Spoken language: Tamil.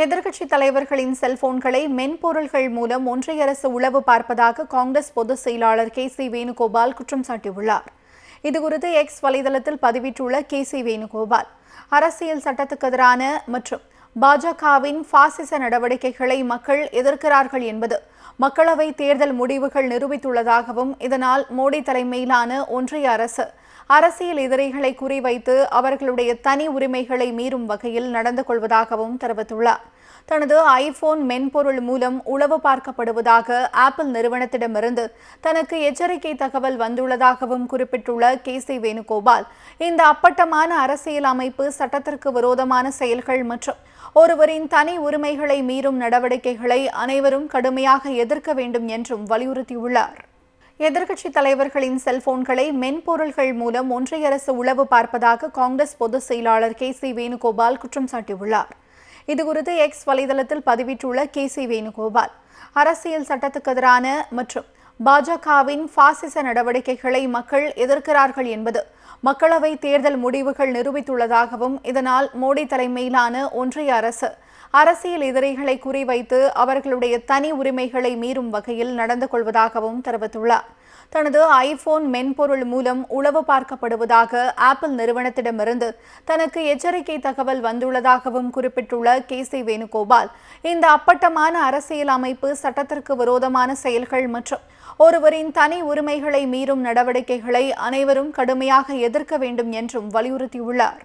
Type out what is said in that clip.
எதிர்க்கட்சித் தலைவர்களின் செல்போன்களை மென்பொருள்கள் மூலம் ஒன்றிய அரசு உளவு பார்ப்பதாக காங்கிரஸ் பொதுச் செயலாளர் கே.சி. வேணுகோபால் குற்றம் சாட்டியுள்ளார். இதுகுறித்து எக்ஸ் வலைதளத்தில் பதிவிட்டுள்ள கே.சி. வேணுகோபால், அரசியல் சட்டத்துக்கு எதிரான மற்றும் பாஜகவின் பாசிச நடவடிக்கைகளை மக்கள் எதிர்க்கிறார்கள் என்பது மக்களவை தேர்தல் முடிவுகள் நிரூபித்துள்ளதாகவும், இதனால் மோடி தலைமையிலான ஒன்றிய அரசு அரசியல் எதிரிகளை குறிவைத்து அவர்களுடைய தனி உரிமைகளை மீறும் வகையில் நடந்து கொள்வதாகவும் தெரிவித்துள்ளார். தனது ஐபோன் மென்பொருள் மூலம் உளவு பார்க்கப்படுவதாக ஆப்பிள் நிறுவனத்திடமிருந்து தனக்கு எச்சரிக்கை தகவல் வந்துள்ளதாகவும் குறிப்பிட்டுள்ள கே.சி. வேணுகோபால், இந்த அப்பட்டமான அரசியல் அமைப்பு சட்டத்திற்கு விரோதமான செயல்கள் மற்றும் ஒருவரின் தனி உரிமைகளை மீறும் நடவடிக்கைகளை அனைவரும் கடுமையாக எதிர்க்க வேண்டும் என்றும் வலியுறுத்தியுள்ளார். எதிர்க்கட்சித் தலைவர்களின் செல்போன்களை மென்பொருள்கள் மூலம் ஒன்றிய அரசு உளவு பார்ப்பதாக காங்கிரஸ் பொதுச் செயலாளர் கே.சி. வேணுகோபால் குற்றம் சாட்டியுள்ளார். இதுகுறித்து எக்ஸ் வலைதளத்தில் பதிவிட்டுள்ள கே.சி. வேணுகோபால், அரசியல் சட்டத்துக்கு எதிரான மற்றும் பாஜகவின் பாசிச நடவடிக்கைகளை மக்கள் எதிர்க்கிறார்கள் என்பது மக்களவை தேர்தல் முடிவுகள் நிரூபித்துள்ளதாகவும், இதனால் மோடி தலைமையிலான ஒன்றிய அரசு அரசியல் எதிரிகளை குறிவைத்து அவர்களுடைய தனி உரிமைகளை மீறும் வகையில் நடந்து கொள்வதாகவும் தெரிவித்துள்ளார். தனது ஐபோன் மென்பொருள் மூலம் உளவு பார்க்கப்படுவதாக ஆப்பிள் நிறுவனத்திடமிருந்து தனக்கு எச்சரிக்கை தகவல் வந்துள்ளதாகவும் குறிப்பிட்டுள்ள கே.சி. வேணுகோபால், இந்த அப்பட்டமான அரசியல் அமைப்பு சட்டத்திற்கு விரோதமான செயல்கள் மற்றும் ஒருவரின் தனி உரிமைகளை மீறும் நடவடிக்கைகளை அனைவரும் கடுமையாக எதிர்க்க வேண்டும் என்றும் வலியுறுத்தியுள்ளார்.